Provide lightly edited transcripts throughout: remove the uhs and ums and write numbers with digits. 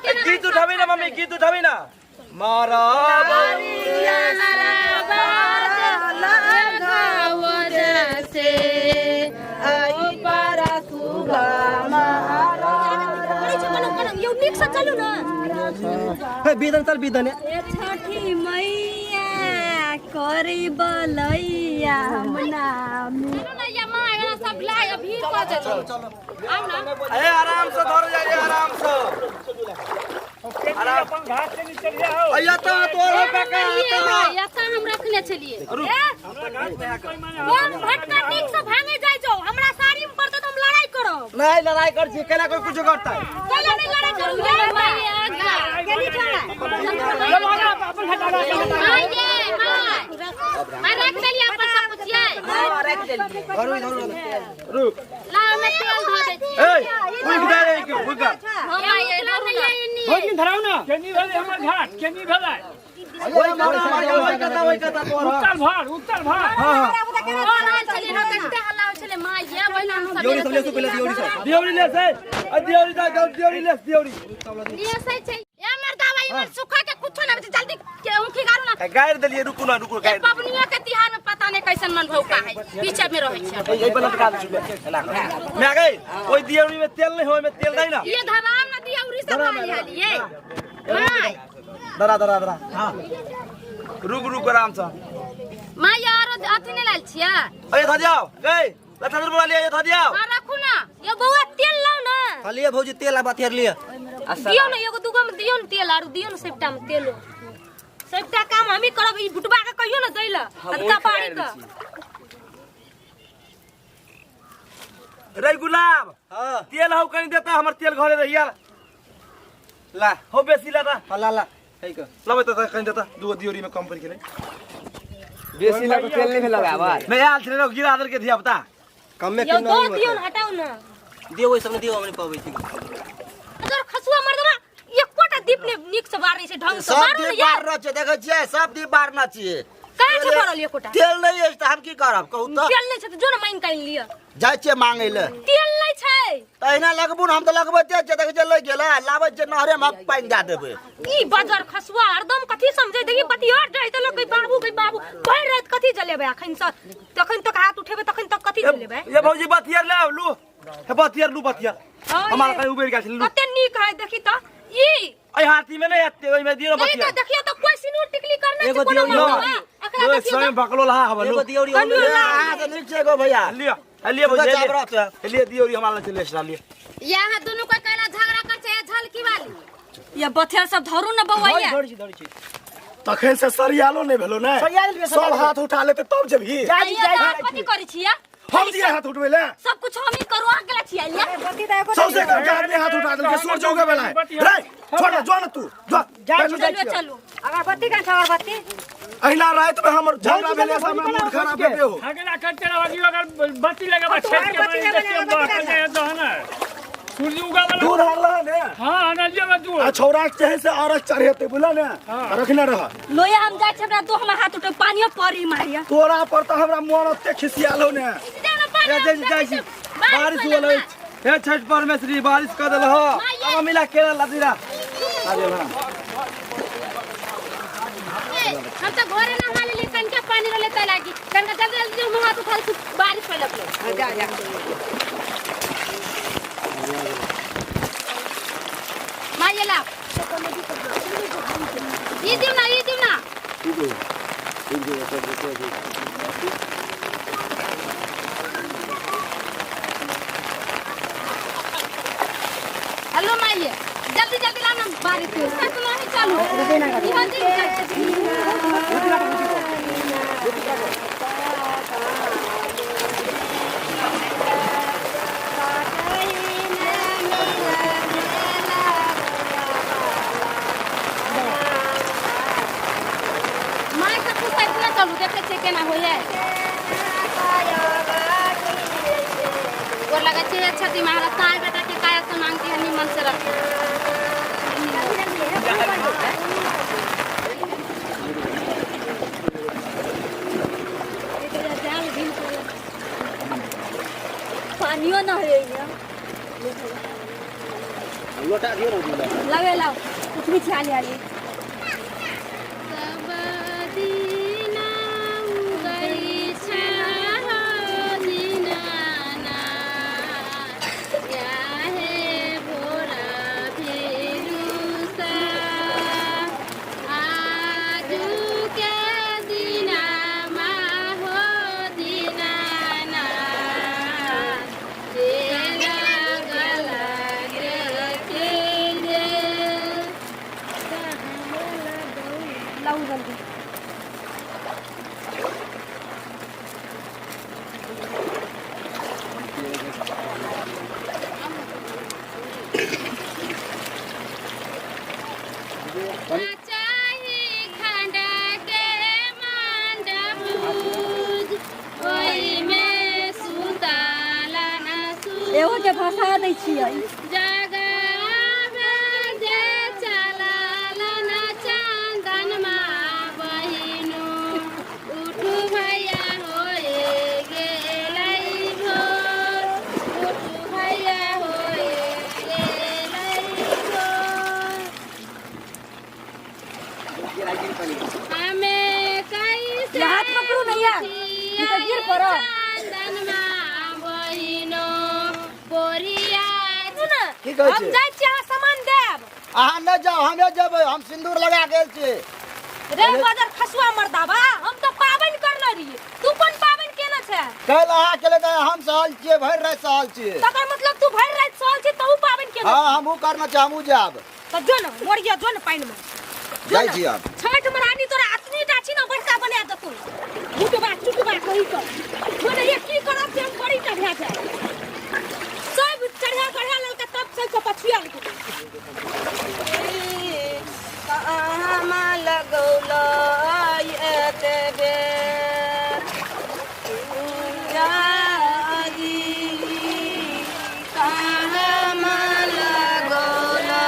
गीत उठाबी ना मम्मी, गीत उठाबी ना। मारा चलू ना बिदन चल बिदन छठी मैया करी बलैया सब लाए अभी आराम से धर जाइए, आराम से अपन घाट से नीचे लिया हो। अया तो तोर पका हम रखने चलिए भटका ठीक से भागे जाए जो हमरा साड़ी में पड़ते तो हम लड़ाई करो। नहीं लड़ाई कर छी, केला कोई कुछ करता है। केला नहीं लड़ाई करो ये मैया गेली छोड़ा अपन हटा दो। मैं रख देलिए अपन सब कुछ ये हां रख दे। रुक ला मैं तेल धो दे छी। ए फुक दे रे के फुक हां ये ला नहीं भोजन धराओ ना। केनी भेले हमर घाट, केनी भेले ओए मारा कता तोर। उत्तर भर। हां और आज चले ना कते हल्ला चले मां ये बहिना हम सब दियोरी सब ले, पहले दियोरी से दियोरी ले से दियोरी दा दियोरी ले दियोरी ये सही छै ये मर्दा भाई मन सुखा के कुछ ना जल्दी के उनकी गारू ना गायर दलिए। रुकू ना रुकू गायर पबनिया के तिहार में पता नहीं कैसन मन भौका है पीछे में रहे छै। ए बना का मैं गई ओई दियोरी में तेल नहीं होय में तेल नहीं ना। ये धराम ना दियोरी से मार लिए मां दरा दरा दरा हां रुक रुक आराम से मां यार अथी नहीं लाल छिया ए ध जाओ गई लठर बोला ले ध जाओ। हां रखू ना ये बउआ तेल लाओ ना खालिए भौजी तेल आ बात लिए दियो ना एगो दुगो में दियो ना तेल आरु दियो ना सेपटा में तेल सेपटा काम हम ही करब। ई बुटबा के कहियो ना दैला अतका पानी का रे गुलाब हां तेल हो कहीं देता हमर तेल घरे रहिया ला हो बेसी ला ला ला है का लबे त कहीं देता दो दियोरी में कम पर के बेसी ला तो तेल नहीं भेल लगावा नहीं आल छले गिरा दर के धिया बता कम में यो क्यों दो नहीं दियो ना हटाओ ना दियो ओइ सब ने दियो हमने पावे छी अगर खसुआ मर देबा एक कोटा दीप ने निक से बार से ढंग से मारो ना यार बारना छै देखै छियै सब दी बारना छियै काहे से भरल एक कोटा तेल नहीं है त हम की करब कहू त तेल नहीं छै त जो ना मांग कर लिया जाय छियै मांगे ले तेल नहीं छै तहिना लगबू हम त लगबैते छै देखै छियै लइ गेला लाबै छै नहरे में पानी दे देबै ई बाजार खसुआ हरदम कथी समझे देखी बतियार जाय त लोग कई बाबू भर रात कथी जलेबे अखन से तखन तक हाथ उठेबे तखन तक कथी जलेबे ये भौजी बतियर ले लू हे बतियर लू बतियर हमारा कहीं उबेर गेल लू कते नीक है देखी त ई ए हाथी में नहीं आते ओइ में दियो नहीं बतियर तो देखियो तो कोई सिनूर टिकली करना एगो कोनो दियो मतलब एकरा यो देखियो स्वयं भकलो ला हबलो एगो दियोरी हां त नीक छै गो भैया लियो लियो भौजी लियो दियोरी हमारा चले से लियो यहाँ दोनों को कहला झगड़ा कर छै झलकी वाली ये बथिया सब धरू न बौआ तखन से सरियालो नहीं भेलो ने। सब हाथ उठा लेते तब जभी कथी करै छिया हम दिए हाथ उठबे ले सब कुछ हम ही करवा गेला छिया ये सबसे आदमी हाथ उठा दे के सूरज उगे बेला रे छोड़ जो न तू जो चलो अगरबत्ती का अगरबत्ती अहिना रात में हमर झगड़ा भेले से हमरा मूड खराब भेबे हो झगड़ा करते रही अगर बत्ती लगा छेद के मारे देखियो बात है दहना सूरज उगा वाला दूर हल्ला ने हां अनलिया में दूर आ छोरा चाहे से औरत चढ़ेते बोला ने रखने रह लोया हम जाय छबरा दो हम हाथ उठे पानियो परी मारिया तोरा पर त हमरा मन ओते खिसियालो ने बारिश होला हे छठ परमेश्वरी बारिश कर देल हो अब मिला केला लदीरा आबे बना हम तो घरे नहा ले कनका पानी रे लेता लागी कनका जल्दी जल्दी हम हाथ उठा बारिश पड़ल जा जा मायला ये दियो ना हेलो माये जल्दी जल्दी लाना बारिश में तो नहीं चालू चलू देखे छे केना होय और लगा छे छठी महाराज साई बेटा के काया से मांगती है निमन से रख पानियो ना है लोटा लगे लाओ कुछ भी छा लिया ये लाओ जल्दी एगो के फंसा दै छियै हाथ पकड़ू नैया गिर पड़ो की कहै हम छी जाय छी अहाँ सामान देब अहाँ न जाओ हमे जेबै हम सिंदूर लगा गेल छी रे बाजार खसुआ मर्दाबा हम तो पाबनि करले रहिए तू कोन पाबनि केना छै कल अहाँ केले त हम सहल छियै भरि राति सहल छियै तकर मतलब तू भरि राति सहल छी तू पाबनि केना हाँ हमहू करना छै हमहू जाब त जो न मोरिया जो न पानि में जाइ छी अब छठ मरानी तोरा अतनी डाची न बड़का बना दे तू चुटबा कहि कर जो न ये की करब से हम बड़ी चढ़ा जाए सब चढ़ा ललका तब से को पछुआ कहाँ लगौला एते बेर जाजी कहाँ लगौला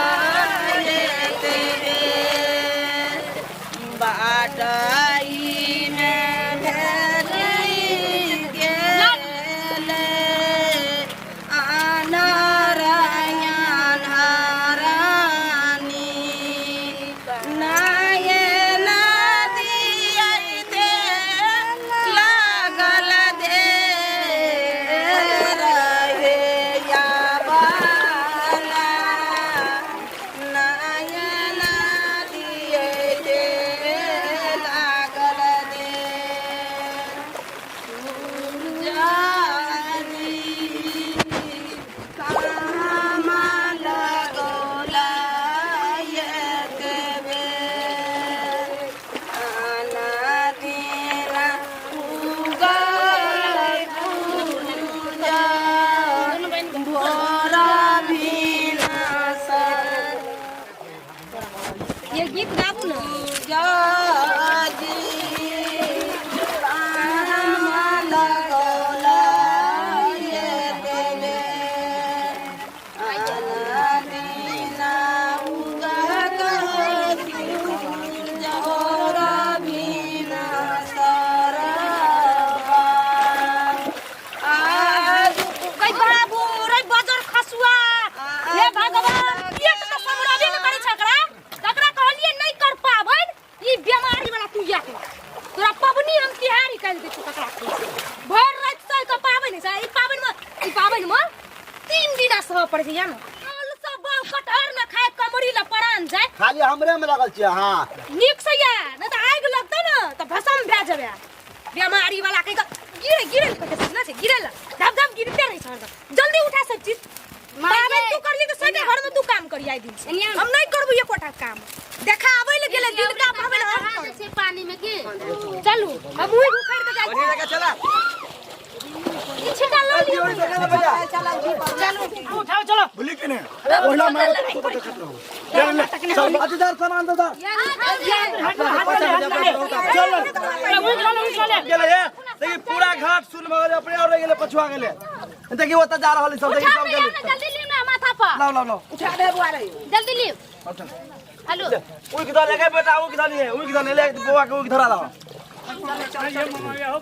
एते बेर बाटाई में ढेरी गेले आनरयन हरानी पड़ गया ना आलू सब बाल कटहर न खाए कमरी ल परान जाए खाली हमरे में लगल छी हां निक से या न त आग लगतै न त भसम भे जाबे बीमारी वाला के गिरे ना से गिरेल धब धब गिरते रही छ जल्दी उठा सब चीज मारे तू करली त सटे घर में तू काम करी आई दिन हम नहीं करबू ये कोटा काम देखा आबै ल गेले दिन का पावे हम से पानी में के चलू हम हुई उखड़ के जाई बढ़िया लगा चला पीछे डाल लियो चलो उठाओ चलो भूली के ने ओला मारो तो देखत रहो चल अजदार सामान दो चल गेले हे देखि पूरा घाट सुन भगले अपने और गेले पछुआ गेले देखि ओत जा रहल सब देखि सब गेले जल्दी लियो ना माथा पर लाओ उठा दे बुआ रे जल्दी लियो हेलो ओइ किधर लगे बेटा ओ किधर नहीं है ओइ किधर ले बुआ के ओ किधर आ रहा चलो